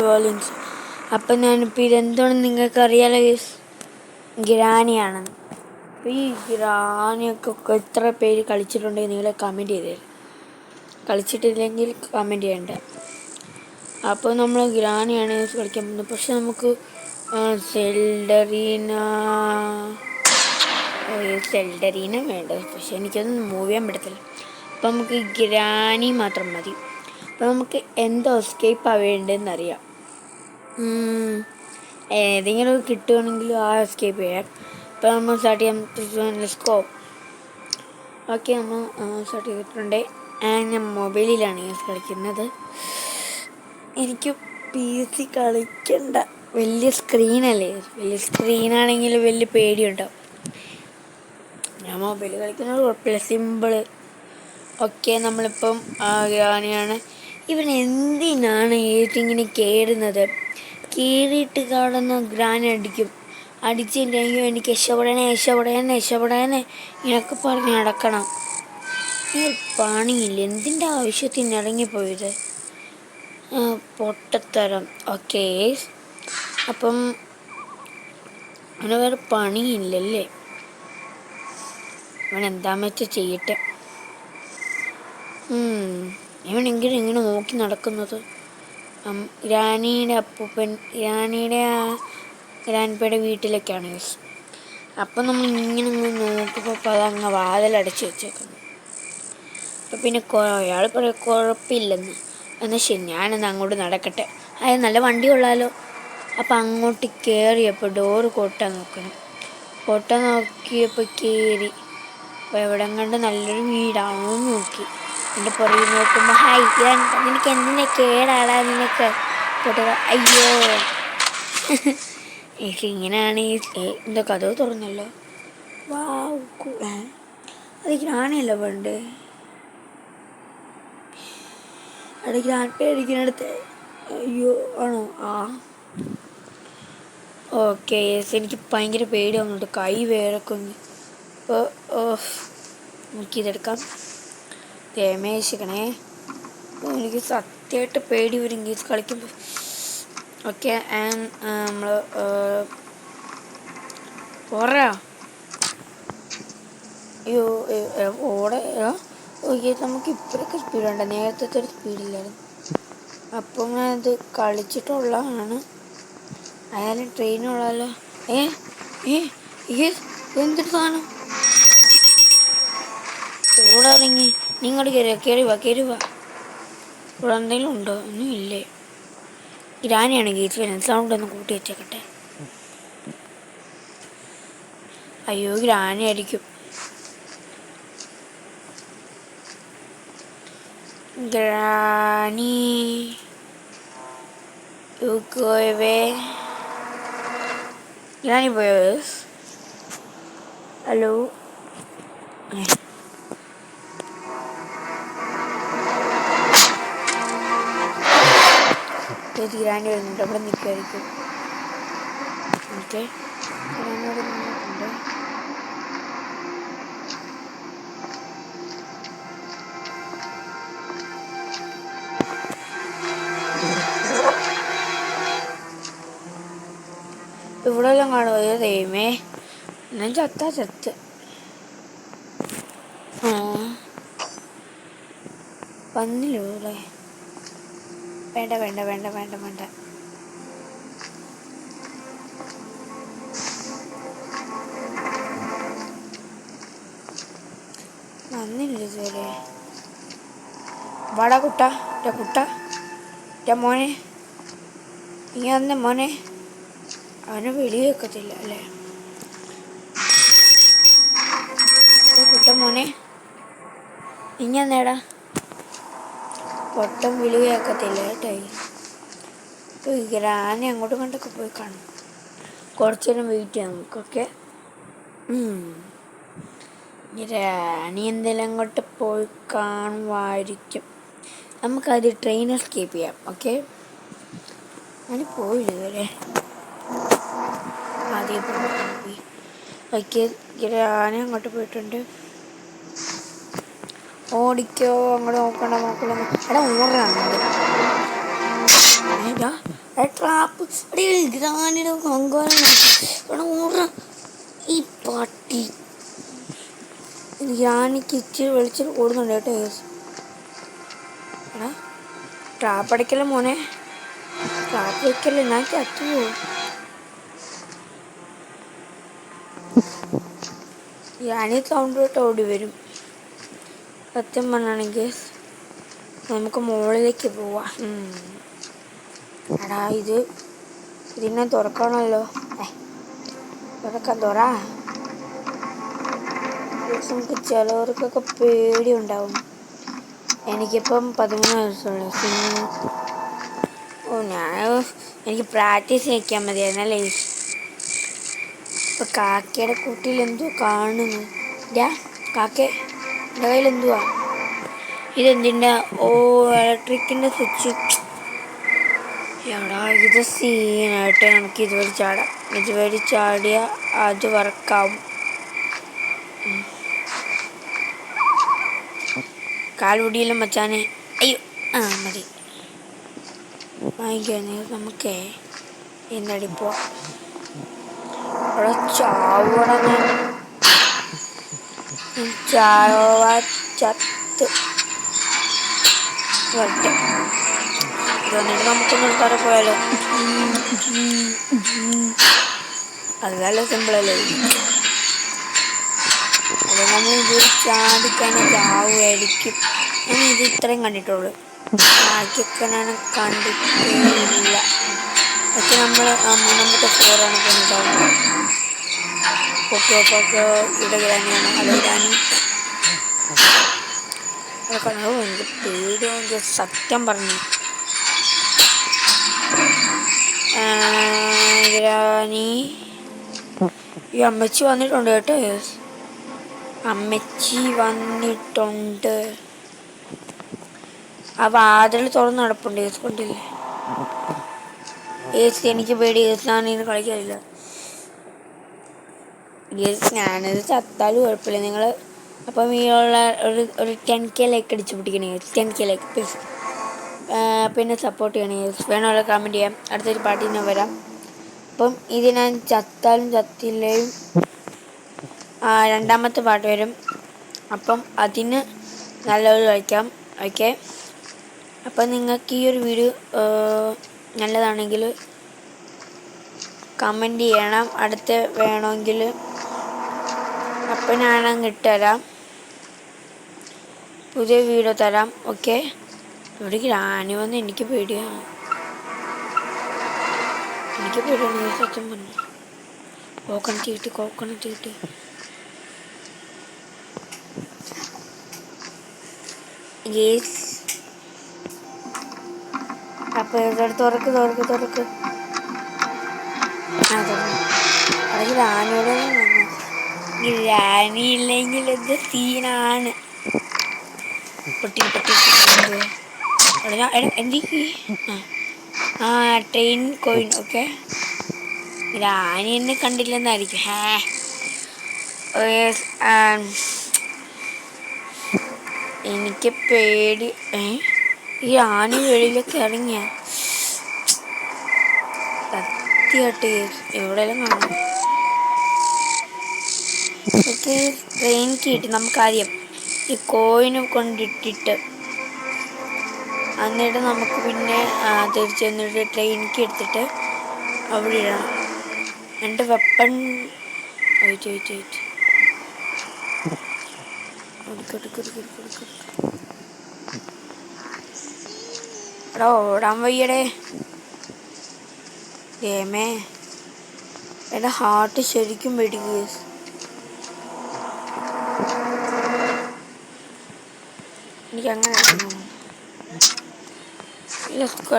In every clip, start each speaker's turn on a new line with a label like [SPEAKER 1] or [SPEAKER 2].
[SPEAKER 1] ബോളിങ്സ്. അപ്പം ഞാനിപ്പോൾ ഇതെന്താണെന്ന് നിങ്ങൾക്ക് അറിയാലോ ഗൈസ്, ഗ്രാനിയാണ്. അപ്പോൾ ഈ ഗ്രാനിയൊക്കെ എത്ര പേര് കളിച്ചിട്ടുണ്ടെങ്കിൽ നിങ്ങൾ കമൻറ്റ് ചെയ്തേ, കളിച്ചിട്ടില്ലെങ്കിൽ കമൻറ്റ് ചെയ്യണ്ട. അപ്പോൾ നമ്മൾ ഗ്രാനിയാണ് കളിക്കാൻ പോകുന്നത്. പക്ഷെ നമുക്ക് സെൽഡറീന വേണ്ട, പക്ഷെ എനിക്കൊന്നും മൂവ് ചെയ്യാൻ പറ്റത്തില്ല. അപ്പം നമുക്ക് ഗ്രാനി മാത്രം മതി. അപ്പം നമുക്ക് എന്തോ എസ്കേപ്പാണ് വേണ്ടതെന്നറിയാം. ഏതെങ്കിലും കിട്ടുകയാണെങ്കിൽ ആ എസ്കേപ്പ് ചെയ്യാം. ഇപ്പം നമ്മൾ സ്റ്റാർട്ട് ചെയ്യാം. Let's go. ഓക്കെ, നമ്മൾ സ്റ്റാർട്ട് ചെയ്തിട്ടുണ്ട്. ഞാൻ മൊബൈലിലാണ് കളിക്കുന്നത്. എനിക്ക് പി സി കളിക്കണ്ട, വലിയ സ്ക്രീനല്ലേ. വലിയ സ്ക്രീനാണെങ്കിൽ വലിയ പേടിയുണ്ടാവും. ഞാൻ മൊബൈൽ കളിക്കുന്നത് കുഴപ്പമില്ല, സിമ്പിള്. ഓക്കെ, നമ്മളിപ്പം ഗ്രാനിയാണ്. ഇവൻ എന്തിനാണ് ഏറ്റിങ്ങനെ കയറുന്നത്? കീറിയിട്ട് കാണുന്ന ഗ്രാനി അടിച്ചിട്ടുണ്ടെങ്കിൽ എനിക്ക് രക്ഷപ്പെടാനേ ഇങ്ങനൊക്കെ പറഞ്ഞ് നടക്കണം. പണിയില്ല, എന്തിൻ്റെ ആവശ്യത്തിന് ഇറങ്ങിപ്പോയത്? പൊട്ടത്തരം. ഓക്കെ, അപ്പം അവന് വേറെ പണിയില്ലല്ലേ? അവൻ എന്താന്ന് വെച്ചാൽ ചെയ്യട്ടെ. ഇവനെങ്കിലും ഇങ്ങനെ നോക്കി നടക്കുന്നത്. ഗ്രാനിയുടെ ഗ്രാൻഡ്പയുടെ വീട്ടിലേക്കാണ് യൂസ്. അപ്പം നമ്മൾ ഇങ്ങനെ നോക്കുമ്പോൾ അതങ്ങ് വാതിലടച്ച് വെച്ചേക്കുന്നു. അപ്പം പിന്നെ അയാൾ പറയാം കുഴപ്പമില്ലെന്ന്. എന്നാൽ ശരി, ഞാനെന്ന് അങ്ങോട്ട് നടക്കട്ടെ. അത് നല്ല വണ്ടി കൊള്ളാലോ. അപ്പം അങ്ങോട്ട് കയറിയപ്പോൾ ഡോറ് കൊട്ടാൻ നോക്കിയപ്പോൾ കയറി. അപ്പോൾ എവിടെ കണ്ട് നല്ലൊരു വീടാണോ നോക്കി. എൻ്റെ പുറകിൽ നോക്കുമ്പോൾ ഹായ്, നിനക്ക് എന്തിനാ കേടാടാ നിനക്ക് പൊട്ടുക. അയ്യോ, എനിക്ക് ഇങ്ങനെയാണ് എന്താ കഥ തുറന്നല്ലോ. അത് ഗ്രാനിയല്ല പണ്ട്. അവിടെ ഗ്രാൻഡ് ഇരിക്കുന്നിടത്ത്. അയ്യോ, ആണോ? Okay, yes. എനിക്ക് ഭയങ്കര പേടി വന്നിട്ട് കൈ വേറൊക്കെ. അപ്പോൾ നമുക്കിതെടുക്കാം. രമേശിക്കണേ, എനിക്ക് സത്യമായിട്ട് പേടി വരും ഗീസ് കളിക്കുമ്പോൾ. ഓക്കെ, നമ്മൾ പോരാ. അയ്യോ, ഓക്കെ, നമുക്ക് ഇപ്പോഴൊക്കെ സ്പീഡുണ്ട്, നേരത്തെ ഒരു സ്പീഡില്ലായിരുന്നു. അപ്പം ഞാനത് കളിച്ചിട്ടുള്ളതാണ്. അയാലും ട്രെയിനുള്ളല്ലോ. എന്തൊരു സാധനം ഓടാറിങ്ങി. നിങ്ങോട്ട് കയറി വാ. ഇവിടെ എന്തെങ്കിലും ഉണ്ടോ? ഒന്നും ഇല്ലേ. ഗ്രാനിയാണ് ഗീസ് വരുന്നത്. സൗണ്ട് ഒന്ന് കൂട്ടി വെച്ചേക്കട്ടെ. അയ്യോ, ഗ്രാനി ആയിരിക്കും. ഗ്രാനി പോയോ? ഹലോ, ഗ്രാനി വരുന്നുണ്ട്. അവിടെ നിൽക്കുമായിരിക്കും. ഓക്കെ, ഗ്രാനിയോട് നിന്നിട്ടുണ്ട്. ഇവിടെ എല്ലാം കാണുമോ? ദൈവമേ, ഞാൻ ചത്ത്. വന്നില്ലോ ഇവിടെ. വേണ്ട. വന്നില്ല ഇതുവരെ. വാടാ കുട്ട മോനെ, നീ വന്ന മോനെ. അവനെ വെളി വെക്കത്തില്ല അല്ലേ? കുട്ട മോനെ, നീ നേടാ. പൊട്ടം വിളി കേൾക്കത്തില്ല കേട്ടായി. ഇപ്പോൾ ഗ്രാനി അങ്ങോട്ടും കണ്ടൊക്കെ പോയി കാണും. കുറച്ച് നേരം വെയിറ്റ് ചെയ്യാം നമുക്കൊക്കെ. ഗ്രാനി എന്തെങ്കിലും അങ്ങോട്ട് പോയി കാണുമായിരിക്കും. നമുക്കത് ട്രെയിൻ എസ്കേപ്പ് ചെയ്യാം. ഓക്കെ, ഞാൻ പോയില്ല ഇതുവരെ. ആദ്യം പോയി. ഓക്കെ, ഗ്രാനി അങ്ങോട്ട് പോയിട്ടുണ്ട്. ഓടിക്കോ, അങ്ങോട്ട് നോക്കണ്ട. എടാ ഓടാണ്. ട്രാപ്പ് ഗ്രാനിയുടെ ഈ പട്ടി ഗ്രാനിക്ക് ഇച്ചിരി വെളിച്ചിട്ട് ഓടുന്നുണ്ട് കേട്ടോ. എടാ ട്രാപ്പ് അടിക്കല്ലേ മോനെ, ട്രാപ്പ് വയ്ക്കല്ലേ, ഞാൻ ചത്തുവോ? ഗ്രാനി സൗണ്ട് കേട്ട് ഓടി വരും. സത്യം പറഞ്ഞാണെങ്കിൽ നമുക്ക് മുകളിലേക്ക് പോവാം. എടാ ഇതിനെ തുറക്കണമല്ലോ. തുറ. നമുക്ക് ചിലവർക്കൊക്കെ പേടിയുണ്ടാവും. എനിക്കിപ്പം 13 വയസ്സുള്ളൂ. എനിക്ക് പ്രാക്ടീസ് ചെയ്യിക്കാൻ മതിയായിരുന്നല്ലേ. ഇപ്പം കാക്കയുടെ കൂട്ടിൽ എന്തോ കാണുന്നു. കാക്ക എൻ്റെ കയ്യിൽ എന്തുവാ ഇതെന്തിൻ്റെ? ഇലക്ട്രിക്കിൻ്റെ സ്വിച്ച്. എടാ ഇത് സീനായിട്ട് നമുക്ക് ഇതുവഴി ചാടാം. ഇതുവഴി ചാടിയാൽ അത് വർക്കാവും. കാൽമുടിയിലും മച്ചാനെ. അയ്യോ മതി വാങ്ങിക്കഴിഞ്ഞാൽ നമുക്ക് എന്നടിപ്പോ അവിടെ ചത്ത് വരട്ടെ. ഇതൊന്നിട്ട് നമുക്ക് നിർത്താതെ പോയാലോ? അത് നല്ല സിമ്പിളല്ലേ. അത് നമ്മൾ ഇത് ചാടിക്കഴിഞ്ഞാൽ ചാവുമായിരിക്കും. ഞാൻ ഇത് ഇത്രയും കണ്ടിട്ടുള്ളൂ, ബാക്കിയൊക്കെ ഞാൻ കണ്ടിട്ടില്ല. പക്ഷെ നമ്മൾ മൂന്നാമത്തെ ഫ്ലോറാണ് കൊണ്ടുപോകുന്നത്. പൊക്കോ ഇവിടെ ഗ്രാനിയാണ്. Hello granny. എനിക്ക് പേടിയാണെങ്കിൽ സത്യം പറഞ്ഞു. ഗ്രാനി ഈ അമ്മച്ചി വന്നിട്ടുണ്ട് കേട്ടോ. അമ്മച്ചി വന്നിട്ടുണ്ട്. ആ വാതിൽ തുറന്ന് നടപ്പുണ്ട്. കൊണ്ടില്ലേ എനിക്ക് പേടി. ഞാനിത് കളിക്കാറില്ല. ഞാനത് ചത്താലും കുഴപ്പമില്ല. നിങ്ങൾ അപ്പം ഈ ഉള്ള ഒരു 10K ലൈക്ക് അടിച്ച് പിടിക്കണേ. 10K like please. പിന്നെ സപ്പോർട്ട് ചെയ്യണേ. വേണമല്ലോ കമൻറ്റ് ചെയ്യാം. അടുത്തൊരു പാട്ടിൽ ഞാൻ വരാം. അപ്പം ഇത് ഞാൻ ചത്താലും ചത്തില്ലേയും രണ്ടാമത്തെ പാട്ട് വരും. അപ്പം അതിന് നല്ലൊരു കളിക്കാം. ഓക്കെ. അപ്പം നിങ്ങൾക്ക് ഈ ഒരു വീഡിയോ നല്ലതാണെങ്കിൽ കമൻറ്റ് ചെയ്യണം. അടുത്ത് വേണമെങ്കിൽ അപ്പം ഞാനങ്ങ് ഇട്ടുതരാം. പുതിയ വീഡിയോ തരാം. ഓക്കെ. ഇവിടെ ഗ്രാനി വന്ന് എനിക്ക് പേടിയാണ്. സത്യം പറഞ്ഞു. കോക്കണറ്റ് കിട്ടി. അപ്പൊ തുറക്ക്. അത് ഗ്രാനിയോടെ വന്നു. ഗ്രാനി ഇല്ലെങ്കിൽ എന്ത് സീനാണ്. പൊട്ടി ട്രെയിൻ കോയിൻ. ഓക്കെ. ഗ്രാനി എന്നെ കണ്ടില്ലെന്നായിരിക്കും. എനിക്ക് പേടി. ഈ ആനി വെളിയിലൊക്കെ ഇറങ്ങിയ സത്യമായിട്ട് എവിടെയെല്ലാം കാണും. ഓക്കെ. ട്രെയിൻ കിട്ടി. നമുക്കാദ്യം ഈ കോയിന് കൊണ്ടിട്ടിട്ട് എന്നിട്ട് നമുക്ക് പിന്നെ തിരിച്ച് വന്നിട്ട് ട്രെയിനിക്ക് എടുത്തിട്ട് അവിടെ ഇടണം. എൻ്റെ വെപ്പൺ എടാ ഓടാൻ വയ്യടേ. ഗെയിമേ എൻ്റെ ഹാർട്ട് ശരിക്കും പേടിക്കുക. എനിക്കങ്ങനെ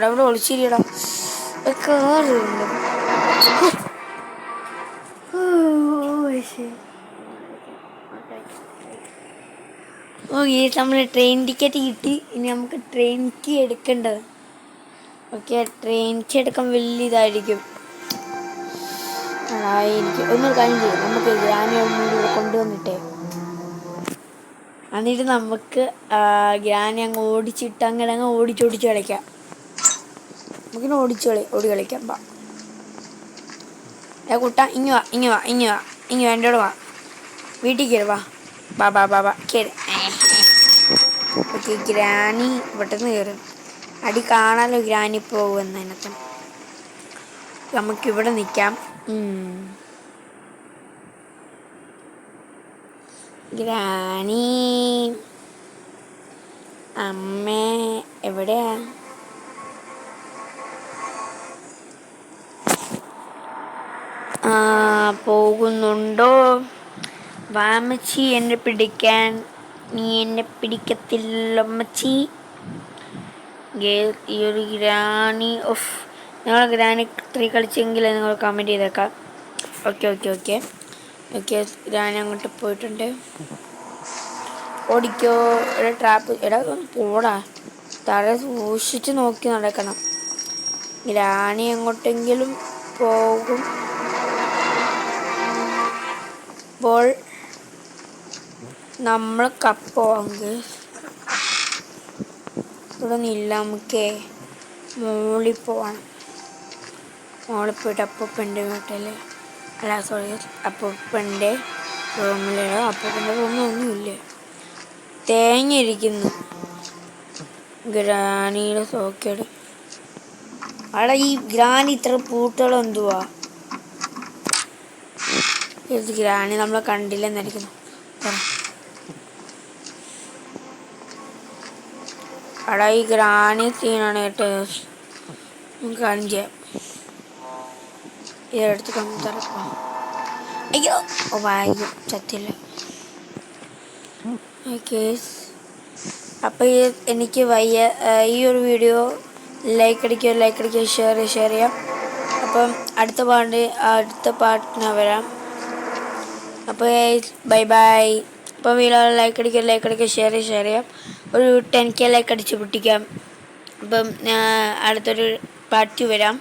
[SPEAKER 1] അവിടെ ഒളിച്ചിരിയടാ. കാറുണ്ട്. നമ്മൾ ട്രെയിൻ ടിക്കറ്റ് കിട്ടി. ഇനി നമുക്ക് ട്രെയിൻ കീ എടുക്കേണ്ടത്. ഓക്കെ. ട്രെയിൻ കീ എടുക്കാൻ വലിയ ഇതായിരിക്കും. എനിക്ക് ഒന്നും കാര്യം ചെയ്യും. നമുക്ക് ഗ്രാനി ഒന്നുകൂടി കൊണ്ടുവന്നിട്ടേ എന്നിട്ട് നമുക്ക് ഗ്രാനി അങ്ങ് ഓടിച്ചിട്ട് അങ്ങനെ ഓടിച്ചോടിച്ച് കളിക്കാം. നമുക്കിനി ഓടി കളിക്കാം. വാ കുട്ട, ഇങ്ങ് വാ എൻ്റെ കൂടെ വാ. വീട്ടിൽ കയറി വാ. ബാ കയറി. ഓക്കെ, ഗ്രാനി പെട്ടെന്ന് കയറും. അടി കാണാലോ ഗ്രാനി പോകുന്നതിനകത്ത്. നമുക്കിവിടെ നിൽക്കാം. ഗ്രാനി അമ്മേ എവിടെയാ? പോകുന്നുണ്ടോ? വാമച്ചി എന്നെ പിടിക്കാൻ. നീ എന്നെ പിടിക്കത്തില്ലമ്മച്ചി. ഈ ഒരു ഗ്രാനി നിങ്ങൾ ഗ്രാനി 3 കളിച്ചെങ്കിൽ നിങ്ങൾ കമൻറ്റ് ചെയ്തേക്കാം. ഓക്കെ ഗ്രാനി അങ്ങോട്ട് പോയിട്ടുണ്ട്. ഓടിക്കോ. ട്രാപ്പ് പോടാ. തല സൂക്ഷിച്ച് നോക്കി നടക്കണം. ഗ്രാനി എങ്ങോട്ടെങ്കിലും പോകും. അപ്പോൾ നമ്മൾ കപ്പോങ്കിൽ ഇവിടെ നിന്നില്ല. നമുക്ക് മോളിൽ പോവാണ്. മോളിൽ പോയിട്ട് അപ്പൂപ്പൻ്റെ വീട്ടിൽ അപ്പൂപ്പൻ്റെ റൂമിലിടാം. അപ്പൂപ്പൻ്റെ റൂമിലൊന്നുമില്ല. തേങ്ങ ഇരിക്കുന്നു. ഗ്രാനിയുടെ സോക്കേട്. അവിടെ ഈ ഗ്രാനി ഇത്ര പൂട്ടുകളെന്തുവാ? ഗ്രാനി നമ്മളെ കണ്ടില്ലെന്നായിരിക്കുന്നു. അവിടെ ഈ ഗ്രാനി സീനാണ് കേട്ടോ. നമുക്ക് കാര്യം ചെയ്യാം. ഇതെടുത്ത് കമ്പറക്കാം. അയ്യോ വായിക്കും ചത്തില്ല. ഓക്കെ, അപ്പോൾ എനിക്ക് ഈ ഒരു വീഡിയോ ലൈക്ക് അടിക്കുക, ഷെയർ ചെയ്യാം. അപ്പം അടുത്ത പാട്ടിന് വരാം. അപ്പോൾ ബൈ. അപ്പോൾ വീഡിയോ ലൈക്ക് അടിക്കുക, ഷെയർ ചെയ്യാം. ഒരു 10K ലൈക്ക് അടിച്ച് പൊട്ടിക്കാം. അപ്പം അടുത്തൊരു പാർട്ടി വരാം.